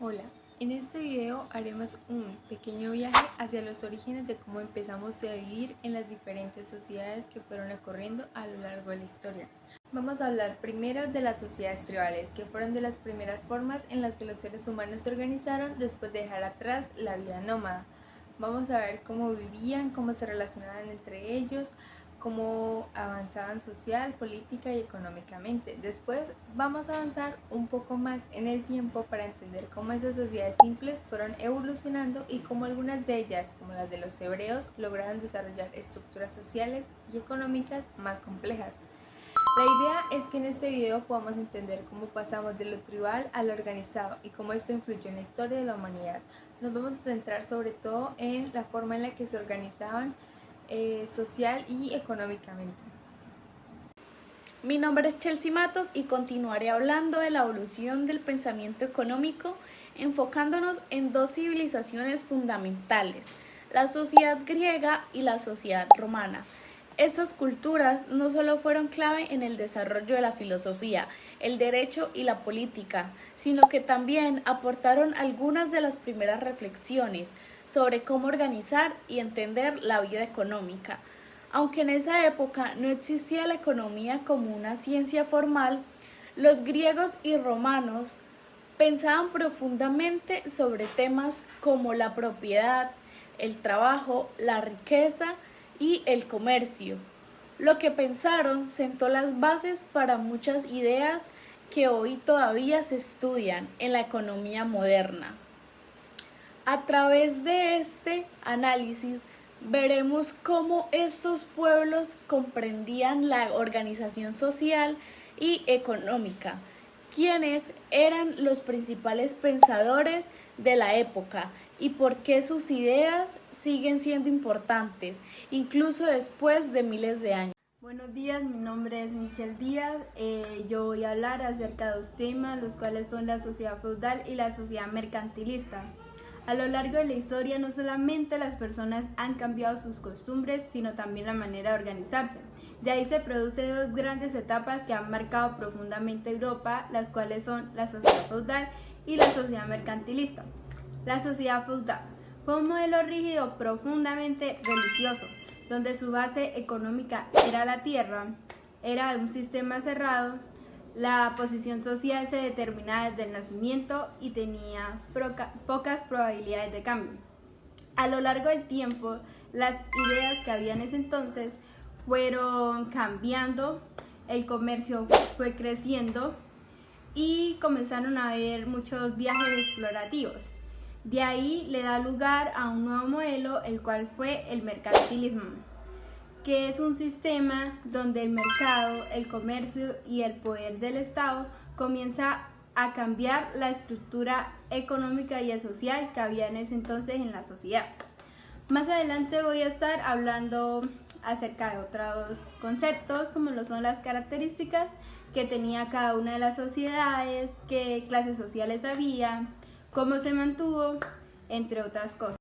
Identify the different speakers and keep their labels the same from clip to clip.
Speaker 1: Hola, en este video haremos un pequeño viaje hacia los orígenes de cómo empezamos a vivir en las diferentes sociedades que fueron ocurriendo a lo largo de la historia. Vamos a hablar primero de las sociedades tribales, que fueron de las primeras formas en las que los seres humanos se organizaron después de dejar atrás la vida nómada. Vamos a ver cómo vivían, cómo se relacionaban entre ellos, cómo avanzaban social, política y económicamente. Después vamos a avanzar un poco más en el tiempo para entender cómo esas sociedades simples fueron evolucionando y cómo algunas de ellas, como las de los hebreos, lograron desarrollar estructuras sociales y económicas más complejas. La idea es que en este video podamos entender cómo pasamos de lo tribal a lo organizado y cómo esto influyó en la historia de la humanidad. Nos vamos a centrar sobre todo en la forma en la que se organizaban social y económicamente.
Speaker 2: Mi nombre es Chelsea Matos y continuaré hablando de la evolución del pensamiento económico, enfocándonos en dos civilizaciones fundamentales, la sociedad griega y la sociedad romana. Estas culturas no solo fueron clave en el desarrollo de la filosofía, el derecho y la política, sino que también aportaron algunas de las primeras reflexiones sobre cómo organizar y entender la vida económica. Aunque en esa época no existía la economía como una ciencia formal, los griegos y romanos pensaban profundamente sobre temas como la propiedad, el trabajo, la riqueza y el comercio. Lo que pensaron sentó las bases para muchas ideas que hoy todavía se estudian en la economía moderna. A través de este análisis veremos cómo estos pueblos comprendían la organización social y económica, quiénes eran los principales pensadores de la época y por qué sus ideas siguen siendo importantes, incluso después de miles de años.
Speaker 3: Buenos días, mi nombre es Michelle Díaz. Yo voy a hablar acerca de dos temas, los cuales son la sociedad feudal y la sociedad mercantilista. A lo largo de la historia, no solamente las personas han cambiado sus costumbres, sino también la manera de organizarse. De ahí se producen dos grandes etapas que han marcado profundamente Europa, las cuales son la sociedad feudal y la sociedad mercantilista. La sociedad feudal fue un modelo rígido profundamente religioso, donde su base económica era la tierra, era de un sistema cerrado, la posición social se determinaba desde el nacimiento y tenía pocas probabilidades de cambio. A lo largo del tiempo, las ideas que había en ese entonces fueron cambiando, el comercio fue creciendo y comenzaron a haber muchos viajes explorativos. De ahí le da lugar a un nuevo modelo, el cual fue el mercantilismo, que es un sistema donde el mercado, el comercio y el poder del Estado comienza a cambiar la estructura económica y social que había en ese entonces en la sociedad. Más adelante voy a estar hablando acerca de otros conceptos, como lo son las características que tenía cada una de las sociedades, qué clases sociales había, cómo se mantuvo, entre otras cosas.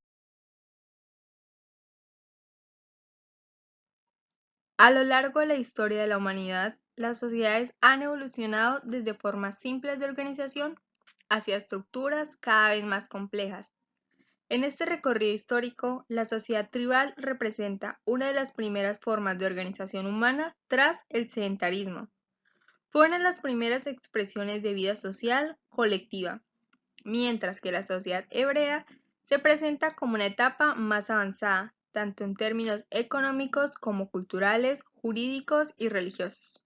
Speaker 1: A lo largo de la historia de la humanidad, las sociedades han evolucionado desde formas simples de organización hacia estructuras cada vez más complejas. En este recorrido histórico, la sociedad tribal representa una de las primeras formas de organización humana tras el sedentarismo. Fueron las primeras expresiones de vida social colectiva, mientras que la sociedad hebrea se presenta como una etapa más avanzada, tanto en términos económicos como culturales, jurídicos y religiosos.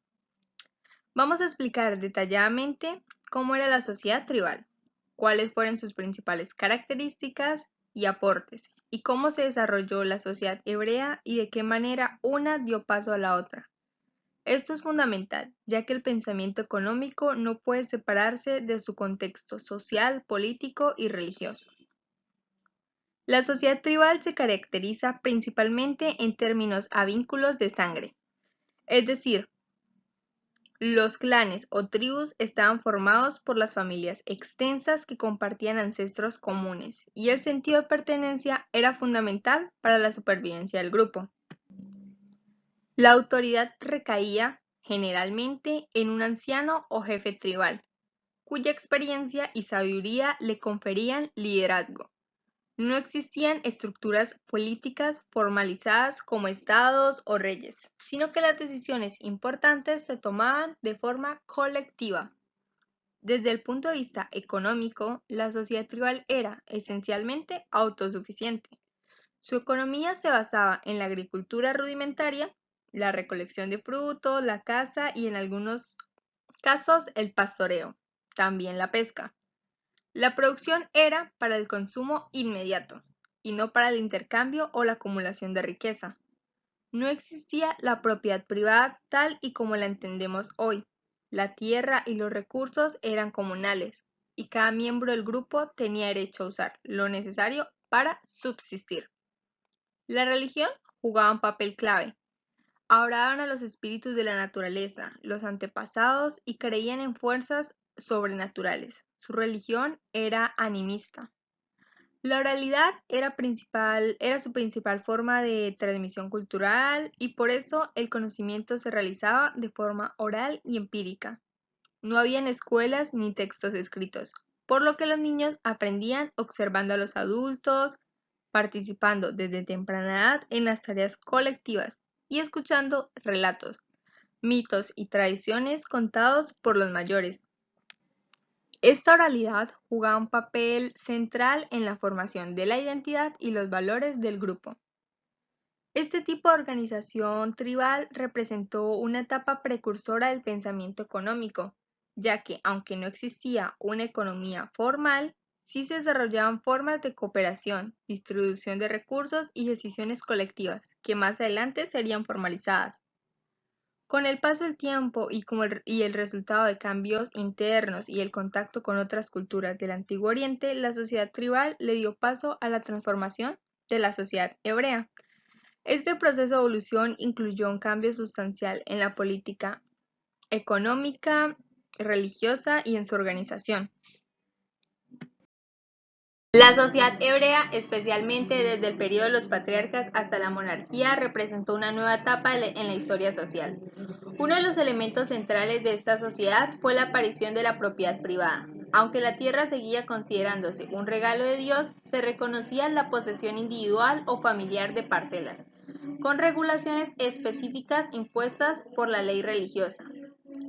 Speaker 1: Vamos a explicar detalladamente cómo era la sociedad tribal, cuáles fueron sus principales características y aportes, y cómo se desarrolló la sociedad hebrea y de qué manera una dio paso a la otra. Esto es fundamental, ya que el pensamiento económico no puede separarse de su contexto social, político y religioso. La sociedad tribal se caracteriza principalmente en términos a vínculos de sangre, es decir, los clanes o tribus estaban formados por las familias extensas que compartían ancestros comunes, y el sentido de pertenencia era fundamental para la supervivencia del grupo. La autoridad recaía generalmente en un anciano o jefe tribal, cuya experiencia y sabiduría le conferían liderazgo. No existían estructuras políticas formalizadas como estados o reyes, sino que las decisiones importantes se tomaban de forma colectiva. Desde el punto de vista económico, la sociedad tribal era esencialmente autosuficiente. Su economía se basaba en la agricultura rudimentaria, la recolección de frutos, la caza y en algunos casos el pastoreo, también la pesca. La producción era para el consumo inmediato y no para el intercambio o la acumulación de riqueza. No existía la propiedad privada tal y como la entendemos hoy. La tierra y los recursos eran comunales y cada miembro del grupo tenía derecho a usar lo necesario para subsistir. La religión jugaba un papel clave. Adoraban a los espíritus de la naturaleza, los antepasados y creían en fuerzas sobrenaturales. Su religión era animista. La oralidad era su principal forma de transmisión cultural y por eso el conocimiento se realizaba de forma oral y empírica. No habían escuelas ni textos escritos, por lo que los niños aprendían observando a los adultos, participando desde temprana edad en las tareas colectivas y escuchando relatos, mitos y tradiciones contados por los mayores. Esta oralidad jugaba un papel central en la formación de la identidad y los valores del grupo. Este tipo de organización tribal representó una etapa precursora del pensamiento económico, ya que, aunque no existía una economía formal, sí se desarrollaban formas de cooperación, distribución de recursos y decisiones colectivas, que más adelante serían formalizadas. Con el paso del tiempo y el resultado de cambios internos y el contacto con otras culturas del Antiguo Oriente, la sociedad tribal le dio paso a la transformación de la sociedad hebrea. Este proceso de evolución incluyó un cambio sustancial en la política económica, religiosa y en su organización. La sociedad hebrea, especialmente desde el periodo de los patriarcas hasta la monarquía, representó una nueva etapa en la historia social. Uno de los elementos centrales de esta sociedad fue la aparición de la propiedad privada. Aunque la tierra seguía considerándose un regalo de Dios, se reconocía la posesión individual o familiar de parcelas, con regulaciones específicas impuestas por la ley religiosa.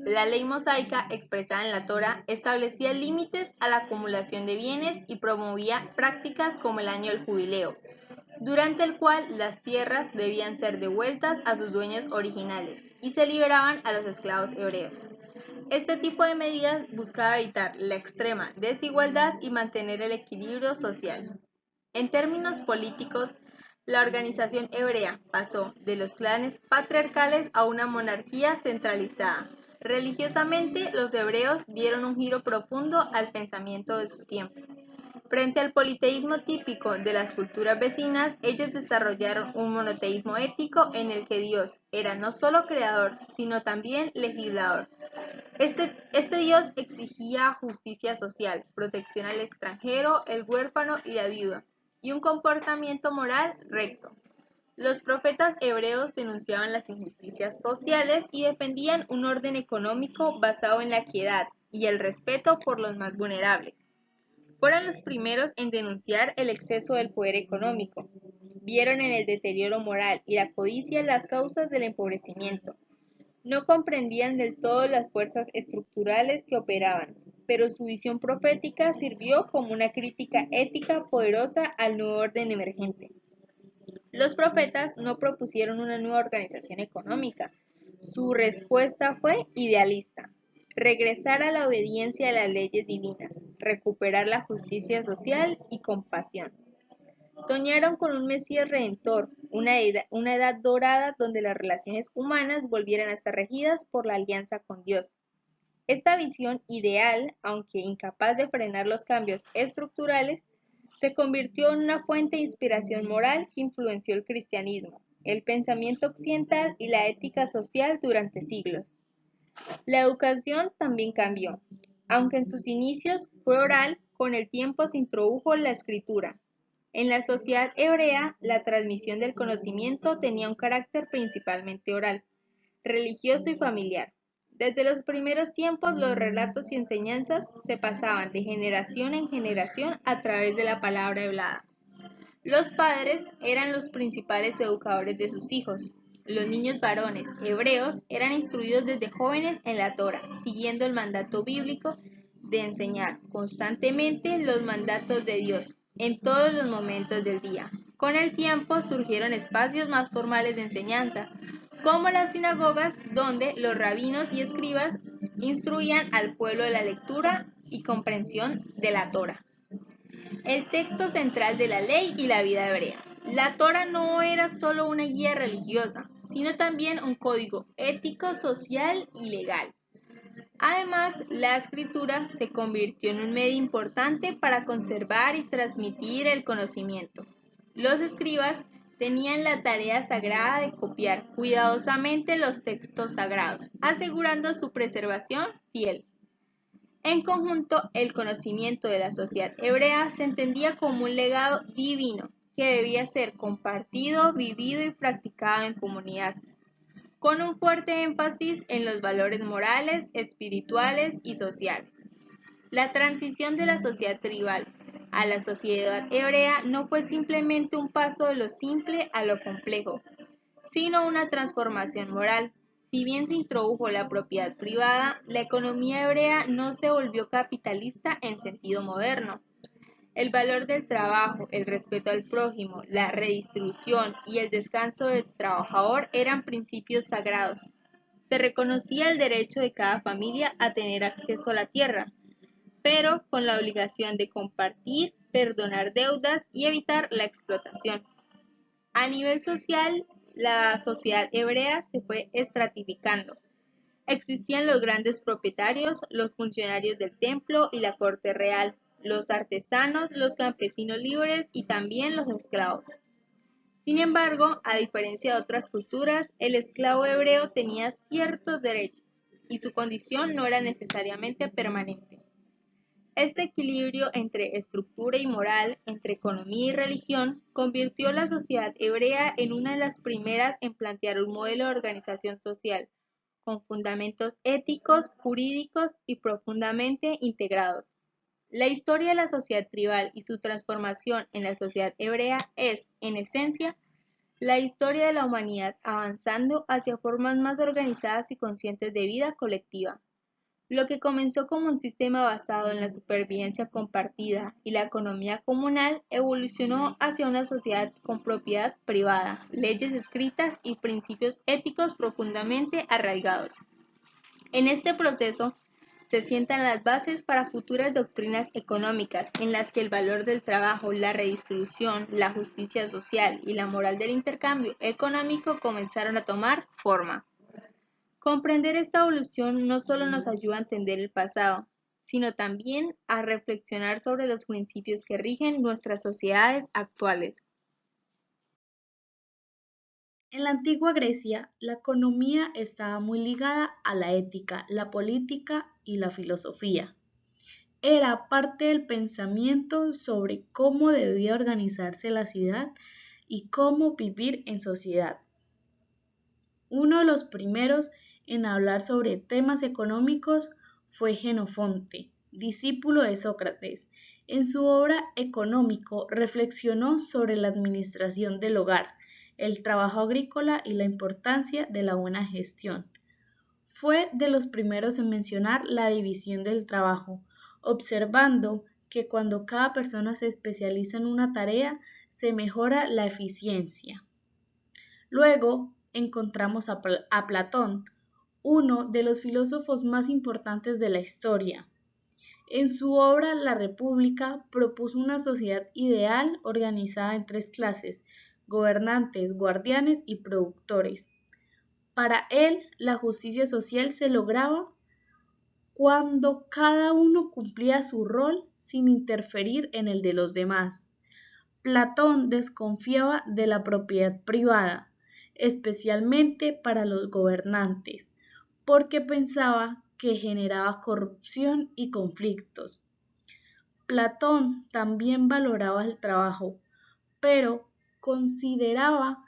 Speaker 1: La ley mosaica, expresada en la Torá, establecía límites a la acumulación de bienes y promovía prácticas como el año del jubileo, durante el cual las tierras debían ser devueltas a sus dueños originales y se liberaban a los esclavos hebreos. Este tipo de medidas buscaba evitar la extrema desigualdad y mantener el equilibrio social. En términos políticos, la organización hebrea pasó de los clanes patriarcales a una monarquía centralizada. Religiosamente, los hebreos dieron un giro profundo al pensamiento de su tiempo. Frente al politeísmo típico de las culturas vecinas, ellos desarrollaron un monoteísmo ético en el que Dios era no solo creador, sino también legislador. Este Dios exigía justicia social, protección al extranjero, el huérfano y la viuda, y un comportamiento moral recto. Los profetas hebreos denunciaban las injusticias sociales y defendían un orden económico basado en la equidad y el respeto por los más vulnerables. Fueron los primeros en denunciar el exceso del poder económico. Vieron en el deterioro moral y la codicia las causas del empobrecimiento. No comprendían del todo las fuerzas estructurales que operaban, pero su visión profética sirvió como una crítica ética poderosa al nuevo orden emergente. Los profetas no propusieron una nueva organización económica. Su respuesta fue idealista: regresar a la obediencia a las leyes divinas, recuperar la justicia social y compasión. Soñaron con un Mesías redentor, una edad dorada donde las relaciones humanas volvieran a ser regidas por la alianza con Dios. Esta visión ideal, aunque incapaz de frenar los cambios estructurales, se convirtió en una fuente de inspiración moral que influenció el cristianismo, el pensamiento occidental y la ética social durante siglos. La educación también cambió. Aunque en sus inicios fue oral, con el tiempo se introdujo la escritura. En la sociedad hebrea, la transmisión del conocimiento tenía un carácter principalmente oral, religioso y familiar. Desde los primeros tiempos, los relatos y enseñanzas se pasaban de generación en generación a través de la palabra hablada. Los padres eran los principales educadores de sus hijos. Los niños varones hebreos eran instruidos desde jóvenes en la Torá, siguiendo el mandato bíblico de enseñar constantemente los mandatos de Dios en todos los momentos del día. Con el tiempo surgieron espacios más formales de enseñanza, como las sinagogas, donde los rabinos y escribas instruían al pueblo de la lectura y comprensión de la Torá, el texto central de la ley y la vida hebrea. La Torá no era solo una guía religiosa, sino también un código ético, social y legal. Además, la escritura se convirtió en un medio importante para conservar y transmitir el conocimiento. Los escribas tenían la tarea sagrada de copiar cuidadosamente los textos sagrados, asegurando su preservación fiel. En conjunto, el conocimiento de la sociedad hebrea se entendía como un legado divino que debía ser compartido, vivido y practicado en comunidad, con un fuerte énfasis en los valores morales, espirituales y sociales. La transición de la sociedad tribal a la sociedad hebrea no fue simplemente un paso de lo simple a lo complejo, sino una transformación moral. Si bien se introdujo la propiedad privada, la economía hebrea no se volvió capitalista en sentido moderno. El valor del trabajo, el respeto al prójimo, la redistribución y el descanso del trabajador eran principios sagrados. Se reconocía el derecho de cada familia a tener acceso a la tierra, pero con la obligación de compartir, perdonar deudas y evitar la explotación. A nivel social, la sociedad hebrea se fue estratificando. Existían los grandes propietarios, los funcionarios del templo y la corte real, los artesanos, los campesinos libres y también los esclavos. Sin embargo, a diferencia de otras culturas, el esclavo hebreo tenía ciertos derechos y su condición no era necesariamente permanente. Este equilibrio entre estructura y moral, entre economía y religión, convirtió la sociedad hebrea en una de las primeras en plantear un modelo de organización social con fundamentos éticos, jurídicos y profundamente integrados. La historia de la sociedad tribal y su transformación en la sociedad hebrea es, en esencia, la historia de la humanidad avanzando hacia formas más organizadas y conscientes de vida colectiva. Lo que comenzó como un sistema basado en la supervivencia compartida y la economía comunal evolucionó hacia una sociedad con propiedad privada, leyes escritas y principios éticos profundamente arraigados. En este proceso se sientan las bases para futuras doctrinas económicas en las que el valor del trabajo, la redistribución, la justicia social y la moral del intercambio económico comenzaron a tomar forma. Comprender esta evolución no solo nos ayuda a entender el pasado, sino también a reflexionar sobre los principios que rigen nuestras sociedades actuales.
Speaker 2: En la antigua Grecia, la economía estaba muy ligada a la ética, la política y la filosofía. Era parte del pensamiento sobre cómo debía organizarse la ciudad y cómo vivir en sociedad. Uno de los primeros en hablar sobre temas económicos fue Jenofonte, discípulo de Sócrates. En su obra Económico reflexionó sobre la administración del hogar, el trabajo agrícola y la importancia de la buena gestión. Fue de los primeros en mencionar la división del trabajo, observando que cuando cada persona se especializa en una tarea, se mejora la eficiencia. Luego encontramos a Platón, uno de los filósofos más importantes de la historia. En su obra La República propuso una sociedad ideal organizada en tres clases: gobernantes, guardianes y productores. Para él, la justicia social se lograba cuando cada uno cumplía su rol sin interferir en el de los demás. Platón desconfiaba de la propiedad privada, especialmente para los gobernantes, porque pensaba que generaba corrupción y conflictos. Platón también valoraba el trabajo, pero consideraba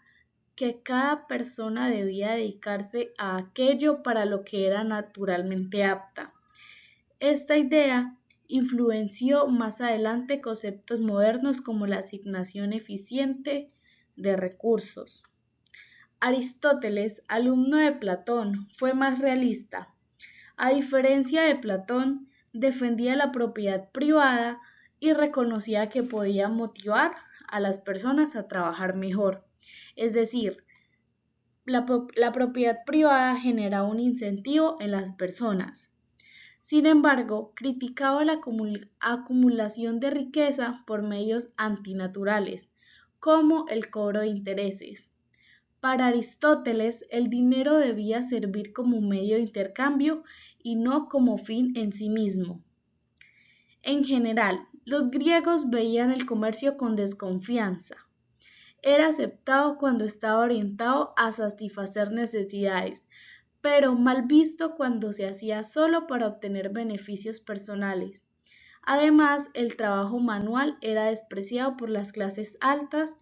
Speaker 2: que cada persona debía dedicarse a aquello para lo que era naturalmente apta. Esta idea influenció más adelante conceptos modernos como la asignación eficiente de recursos. Aristóteles, alumno de Platón, fue más realista. A diferencia de Platón, defendía la propiedad privada y reconocía que podía motivar a las personas a trabajar mejor. Es decir, la propiedad privada genera un incentivo en las personas. Sin embargo, criticaba la acumulación de riqueza por medios antinaturales, como el cobro de intereses. Para Aristóteles, el dinero debía servir como medio de intercambio y no como fin en sí mismo. En general, los griegos veían el comercio con desconfianza. Era aceptado cuando estaba orientado a satisfacer necesidades, pero mal visto cuando se hacía solo para obtener beneficios personales. Además, el trabajo manual era despreciado por las clases altas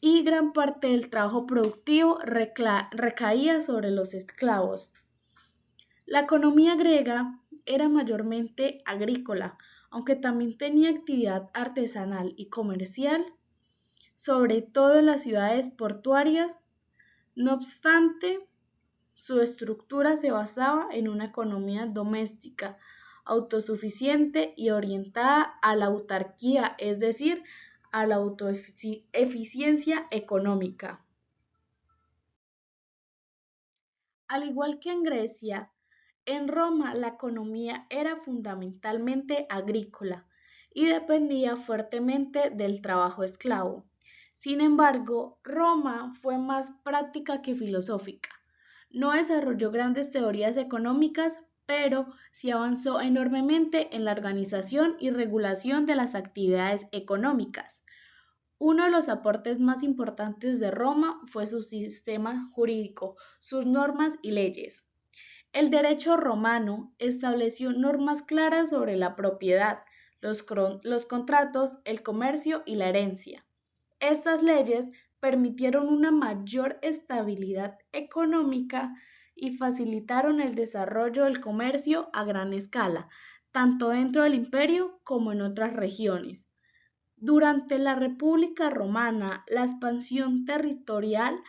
Speaker 2: y gran parte del trabajo productivo recaía sobre los esclavos. La economía griega era mayormente agrícola, aunque también tenía actividad artesanal y comercial, sobre todo en las ciudades portuarias. No obstante, su estructura se basaba en una economía doméstica, autosuficiente y orientada a la autarquía, es decir, a la autoeficiencia económica. Al igual que en Grecia, en Roma la economía era fundamentalmente agrícola y dependía fuertemente del trabajo esclavo. Sin embargo, Roma fue más práctica que filosófica. No desarrolló grandes teorías económicas, pero sí avanzó enormemente en la organización y regulación de las actividades económicas. Uno de los aportes más importantes de Roma fue su sistema jurídico, sus normas y leyes. El derecho romano estableció normas claras sobre la propiedad, los contratos, el comercio y la herencia. Estas leyes permitieron una mayor estabilidad económica y facilitaron el desarrollo del comercio a gran escala, tanto dentro del imperio como en otras regiones. Durante la República Romana, la expansión territorial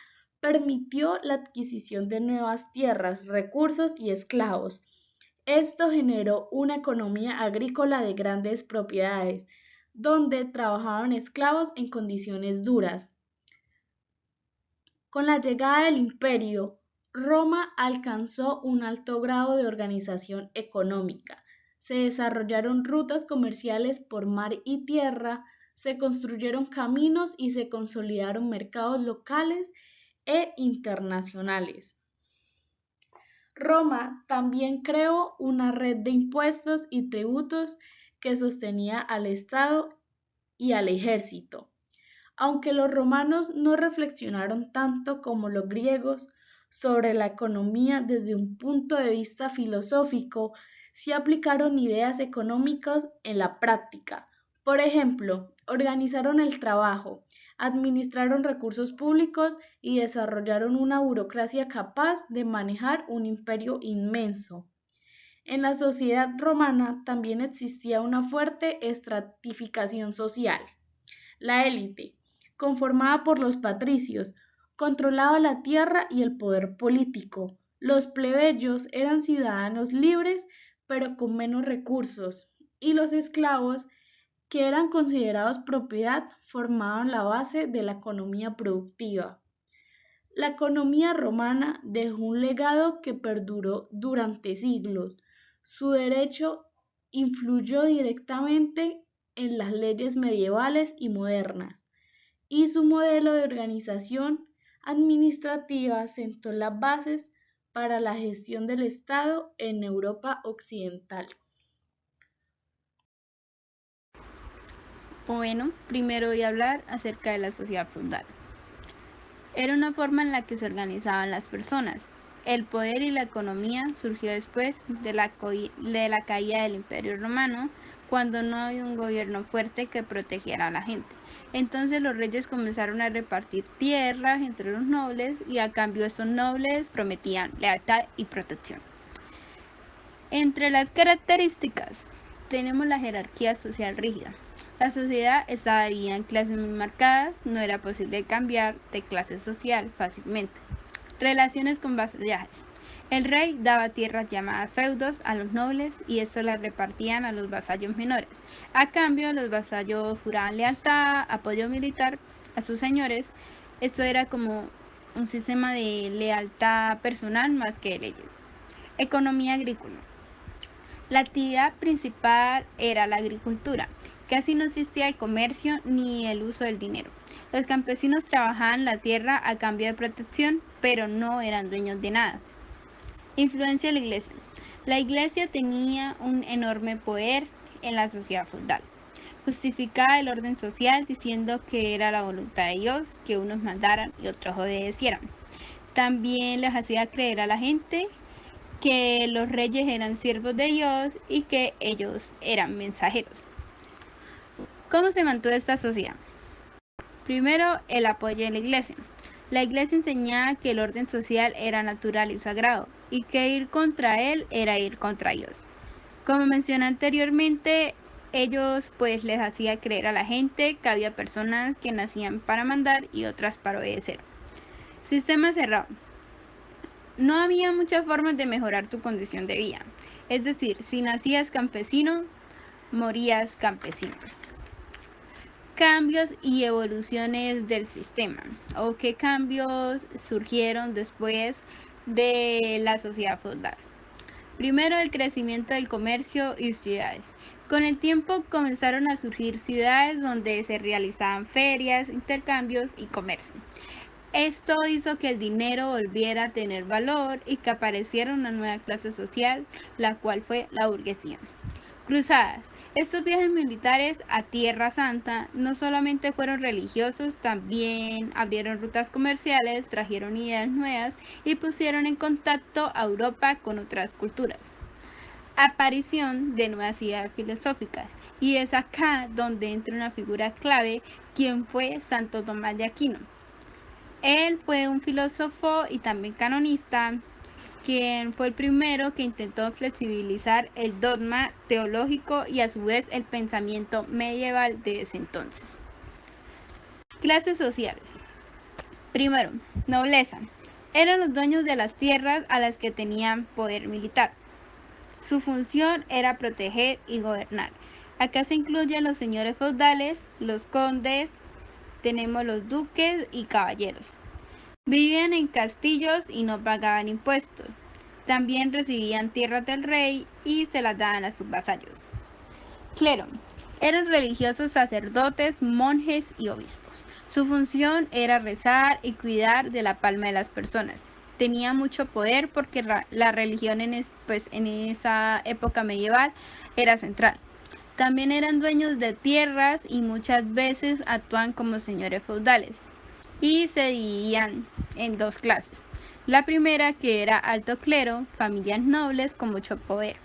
Speaker 2: permitió la adquisición de nuevas tierras, recursos y esclavos. Esto generó una economía agrícola de grandes propiedades, donde trabajaban esclavos en condiciones duras. Con la llegada del imperio, Roma alcanzó un alto grado de organización económica. Se desarrollaron rutas comerciales por mar y tierra, se construyeron caminos y se consolidaron mercados locales e internacionales. Roma también creó una red de impuestos y tributos que sostenía al Estado y al ejército. Aunque los romanos no reflexionaron tanto como los griegos sobre la economía desde un punto de vista filosófico, sí aplicaron ideas económicas en la práctica. Por ejemplo, organizaron el trabajo, administraron recursos públicos y desarrollaron una burocracia capaz de manejar un imperio inmenso. En la sociedad romana también existía una fuerte estratificación social. La élite, conformada por los patricios, controlaba la tierra y el poder político. Los plebeyos eran ciudadanos libres, pero con menos recursos, y los esclavos, que eran considerados propiedad, formaban la base de la economía productiva. La economía romana dejó un legado que perduró durante siglos. Su derecho influyó directamente en las leyes medievales y modernas, y su modelo de organización administrativa sentó las bases para la gestión del Estado en Europa occidental.
Speaker 3: Bueno, primero voy a hablar acerca de la sociedad feudal. Era una forma en la que se organizaban las personas. El poder y la economía surgió después de la caída del Imperio Romano, cuando no había un gobierno fuerte que protegiera a la gente. Entonces los reyes comenzaron a repartir tierras entre los nobles y a cambio estos nobles prometían lealtad y protección. Entre las características tenemos la jerarquía social rígida. La sociedad estaba dividida en clases muy marcadas, no era posible cambiar de clase social fácilmente. Relaciones con vasallajes. El rey daba tierras llamadas feudos a los nobles y estos las repartían a los vasallos menores. A cambio, los vasallos juraban lealtad, apoyo militar a sus señores. Esto era como un sistema de lealtad personal más que de leyes. Economía agrícola. La actividad principal era la agricultura. Casi no existía el comercio ni el uso del dinero. Los campesinos trabajaban la tierra a cambio de protección, pero no eran dueños de nada. Influencia de la iglesia. La iglesia tenía un enorme poder en la sociedad feudal. Justificaba el orden social diciendo que era la voluntad de Dios que unos mandaran y otros obedecieran. También les hacía creer a la gente que los reyes eran siervos de Dios y que ellos eran mensajeros. ¿Cómo se mantuvo esta sociedad? Primero, el apoyo de la iglesia. La iglesia enseñaba que el orden social era natural y sagrado y que ir contra él era ir contra Dios. Como mencioné anteriormente, ellos pues les hacía creer a la gente que había personas que nacían para mandar y otras para obedecer. Sistema cerrado. No había muchas formas de mejorar tu condición de vida. Es decir, si nacías campesino, morías campesino. Cambios y evoluciones del sistema, o qué cambios surgieron después de la sociedad feudal. Primero, el crecimiento del comercio y ciudades. Con el tiempo comenzaron a surgir ciudades donde se realizaban ferias, intercambios y comercio. Esto hizo que el dinero volviera a tener valor y que apareciera una nueva clase social, la cual fue la burguesía. Cruzadas. Estos viajes militares a Tierra Santa no solamente fueron religiosos, también abrieron rutas comerciales, trajeron ideas nuevas y pusieron en contacto a Europa con otras culturas. Aparición de nuevas ideas filosóficas. Y es acá donde entra una figura clave, quien fue Santo Tomás de Aquino. Él fue un filósofo y también canonista, quien fue el primero que intentó flexibilizar el dogma teológico y a su vez el pensamiento medieval de ese entonces. Clases sociales. Primero, nobleza. Eran los dueños de las tierras a las que tenían poder militar. Su función era proteger y gobernar. Acá se incluyen los señores feudales, los condes, tenemos los duques y caballeros. Vivían en castillos y no pagaban impuestos. También recibían tierras del rey y se las daban a sus vasallos. Clero. Eran religiosos sacerdotes, monjes y obispos. Su función era rezar y cuidar de la palma de las personas. Tenía mucho poder porque la religión en esa época medieval era central. También eran dueños de tierras y muchas veces actuaban como señores feudales. Y se dividían en dos clases. La primera, que era alto clero, familias nobles con mucho poder,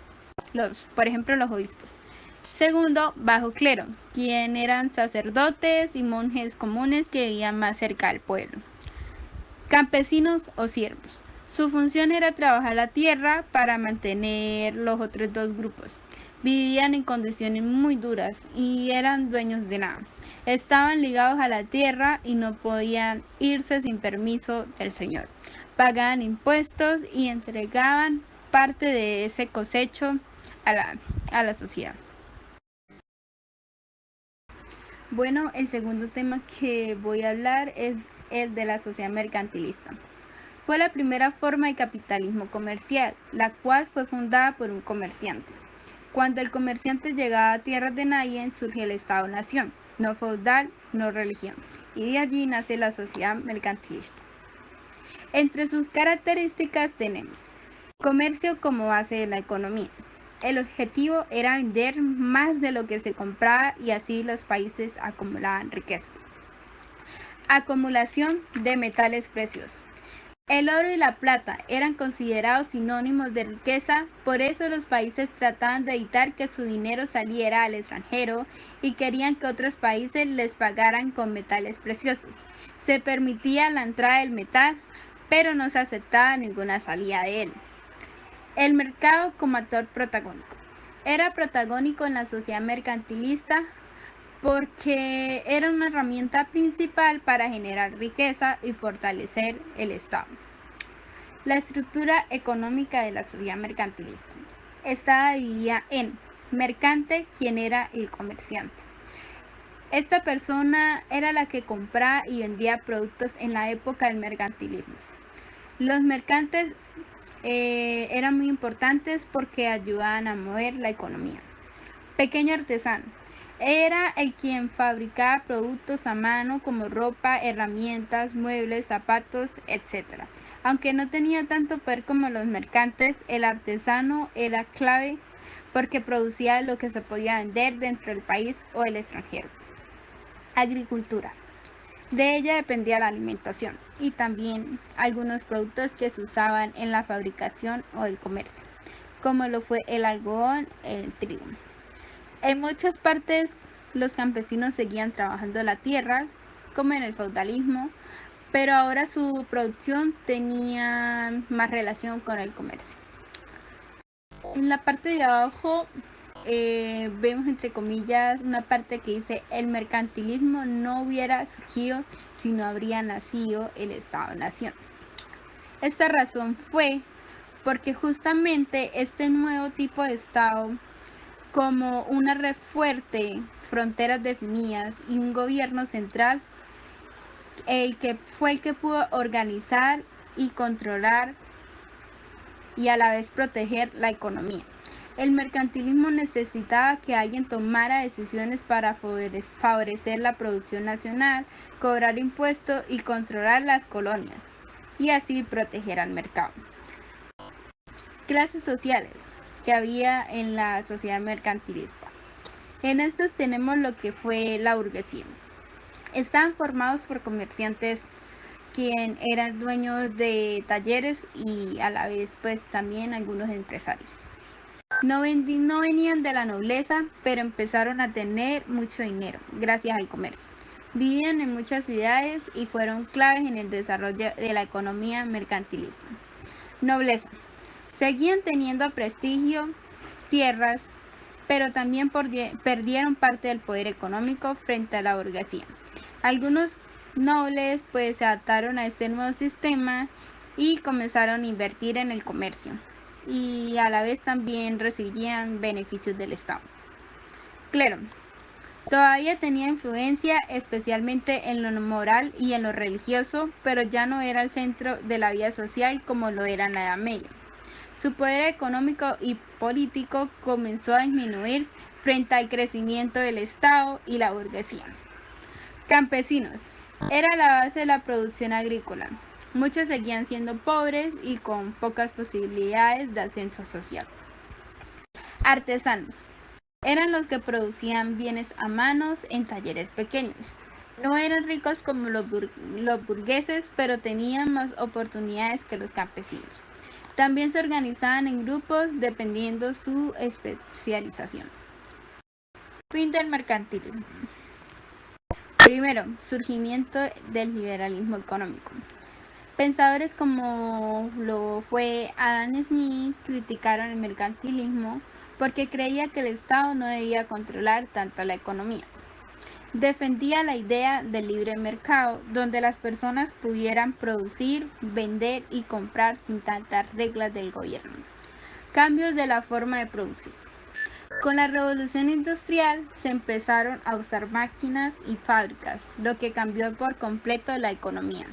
Speaker 3: por ejemplo los obispos. Segundo, bajo clero, quien eran sacerdotes y monjes comunes que vivían más cerca del pueblo. Campesinos o siervos. Su función era trabajar la tierra para mantener los otros dos grupos. Vivían en condiciones muy duras y eran dueños de nada. Estaban ligados a la tierra y no podían irse sin permiso del señor. Pagaban impuestos y entregaban parte de ese cosecho a la sociedad. Bueno, el segundo tema que voy a hablar es el de la sociedad mercantilista. Fue la primera forma de capitalismo comercial, la cual fue fundada por un comerciante. Cuando el comerciante llegaba a tierras de nadie, surge el Estado-nación, no feudal, no religión, y de allí nace la sociedad mercantilista. Entre sus características tenemos comercio como base de la economía. El objetivo era vender más de lo que se compraba y así los países acumulaban riqueza. Acumulación de metales preciosos. El oro y la plata eran considerados sinónimos de riqueza, por eso los países trataban de evitar que su dinero saliera al extranjero y querían que otros países les pagaran con metales preciosos. Se permitía la entrada del metal, pero no se aceptaba ninguna salida de él. El mercado como actor protagónico. Era protagónico en la sociedad mercantilista porque era una herramienta principal para generar riqueza y fortalecer el Estado. La estructura económica de la sociedad mercantilista estaba dividida en mercante, quien era el comerciante. Esta persona era la que compraba y vendía productos en la época del mercantilismo. Los mercantes eran muy importantes porque ayudaban a mover la economía. Pequeño artesano. Era el quien fabricaba productos a mano como ropa, herramientas, muebles, zapatos, etc. Aunque no tenía tanto poder como los mercantes, el artesano era clave porque producía lo que se podía vender dentro del país o el extranjero. Agricultura. De ella dependía la alimentación y también algunos productos que se usaban en la fabricación o el comercio, como lo fue el algodón, el trigo. En muchas partes los campesinos seguían trabajando la tierra, como en el feudalismo, pero ahora su producción tenía más relación con el comercio. En la parte de abajo vemos entre comillas una parte que dice el mercantilismo no hubiera surgido si no habría nacido el Estado-Nación. Esta razón fue porque justamente este nuevo tipo de Estado, como una red fuerte, fronteras definidas y un gobierno central, el que pudo organizar y controlar y a la vez proteger la economía. El mercantilismo necesitaba que alguien tomara decisiones para favorecer la producción nacional, cobrar impuestos y controlar las colonias, y así proteger al mercado. Clases sociales que había en la sociedad mercantilista. En estas tenemos lo que fue la burguesía. Estaban formados por comerciantes quien eran dueños de talleres y a la vez pues también algunos empresarios. No venían de la nobleza, pero empezaron a tener mucho dinero gracias al comercio. Vivían en muchas ciudades y fueron claves en el desarrollo de la economía mercantilista. Nobleza. Seguían teniendo prestigio, tierras, pero también perdieron parte del poder económico frente a la burguesía. Algunos nobles pues se adaptaron a este nuevo sistema y comenzaron a invertir en el comercio y a la vez también recibían beneficios del Estado. Clero. Todavía tenía influencia especialmente en lo moral y en lo religioso, pero ya no era el centro de la vida social como lo era en la Edad Media. Su poder económico y político comenzó a disminuir frente al crecimiento del Estado y la burguesía. Campesinos. Era la base de la producción agrícola. Muchos seguían siendo pobres y con pocas posibilidades de ascenso social. Artesanos. Eran los que producían bienes a manos en talleres pequeños. No eran ricos como los burgueses, pero tenían más oportunidades que los campesinos. También se organizaban en grupos dependiendo su especialización. Fin del mercantilismo. Primero, surgimiento del liberalismo económico. Pensadores como lo fue Adam Smith criticaron el mercantilismo porque creía que el Estado no debía controlar tanto la economía. Defendía la idea del libre mercado, donde las personas pudieran producir, vender y comprar sin tantas reglas del gobierno. Cambios de la forma de producir. Con la revolución industrial se empezaron a usar máquinas y fábricas, lo que cambió por completo la economía.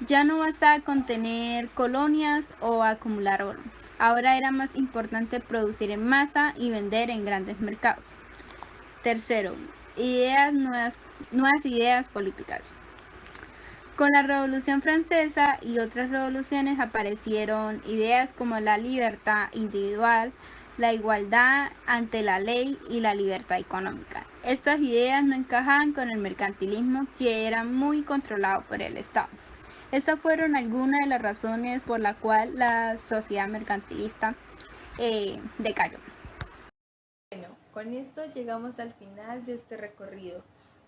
Speaker 3: Ya no bastaba con tener colonias o acumular oro. Ahora era más importante producir en masa y vender en grandes mercados. Tercero, nuevas ideas políticas. Con la Revolución Francesa y otras revoluciones aparecieron ideas como la libertad individual, la igualdad ante la ley y la libertad económica. Estas ideas no encajaban con el mercantilismo que era muy controlado por el Estado. Estas fueron algunas de las razones por la cual la sociedad mercantilista decayó.
Speaker 1: Bueno, con esto llegamos al final de este recorrido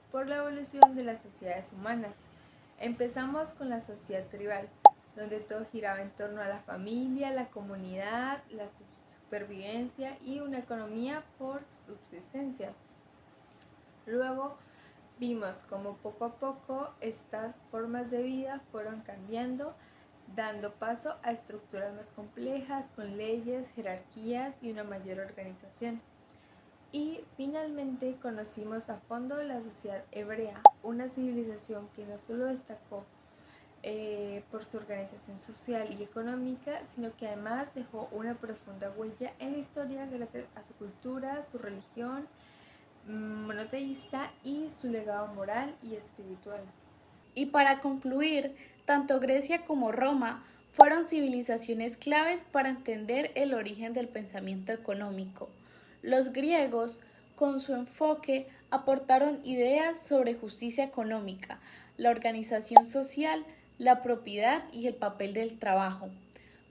Speaker 1: por la evolución de las sociedades humanas. Empezamos con la sociedad tribal, donde todo giraba en torno a la familia, la comunidad, la supervivencia y una economía por subsistencia. Luego vimos cómo poco a poco estas formas de vida fueron cambiando, dando paso a estructuras más complejas con leyes, jerarquías y una mayor organización. Y finalmente conocimos a fondo la sociedad hebrea, una civilización que no solo destacó por su organización social y económica, sino que además dejó una profunda huella en la historia gracias a su cultura, su religión monoteísta y su legado moral y espiritual.
Speaker 2: Y para concluir, tanto Grecia como Roma fueron civilizaciones claves para entender el origen del pensamiento económico. Los griegos, con su enfoque, aportaron ideas sobre justicia económica, la organización social, la propiedad y el papel del trabajo.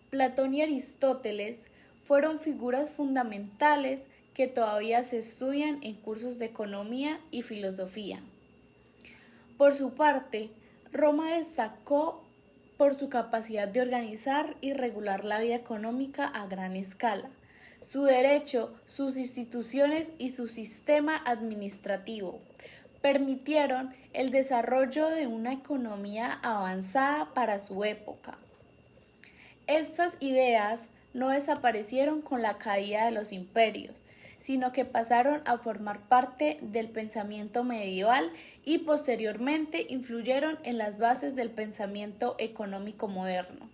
Speaker 2: Platón y Aristóteles fueron figuras fundamentales que todavía se estudian en cursos de economía y filosofía. Por su parte, Roma destacó por su capacidad de organizar y regular la vida económica a gran escala. Su derecho, sus instituciones y su sistema administrativo permitieron el desarrollo de una economía avanzada para su época. Estas ideas no desaparecieron con la caída de los imperios, sino que pasaron a formar parte del pensamiento medieval y posteriormente influyeron en las bases del pensamiento económico moderno.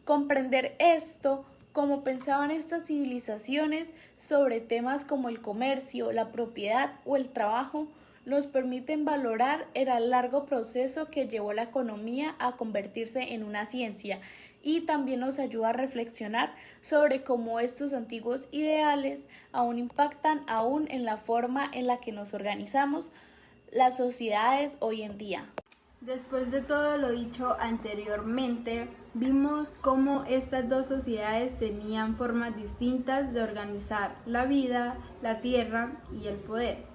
Speaker 2: Comprender esto, cómo pensaban estas civilizaciones sobre temas como el comercio, la propiedad o el trabajo, nos permiten valorar el largo proceso que llevó la economía a convertirse en una ciencia y también nos ayuda a reflexionar sobre cómo estos antiguos ideales aún impactan aún en la forma en la que nos organizamos las sociedades hoy en día.
Speaker 3: Después de todo lo dicho anteriormente, vimos cómo estas dos sociedades tenían formas distintas de organizar la vida, la tierra y el poder.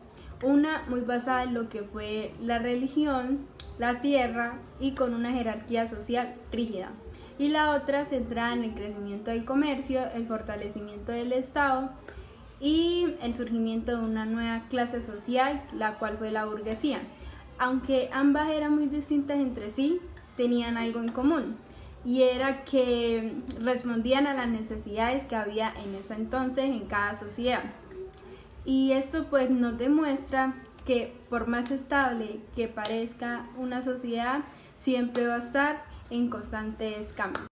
Speaker 3: Una muy basada en lo que fue la religión, la tierra y con una jerarquía social rígida. Y la otra centrada en el crecimiento del comercio, el fortalecimiento del Estado y el surgimiento de una nueva clase social, la cual fue la burguesía. Aunque ambas eran muy distintas entre sí, tenían algo en común, y era que respondían a las necesidades que había en ese entonces en cada sociedad. Y esto pues nos demuestra que por más estable que parezca una sociedad, siempre va a estar en constantes cambios.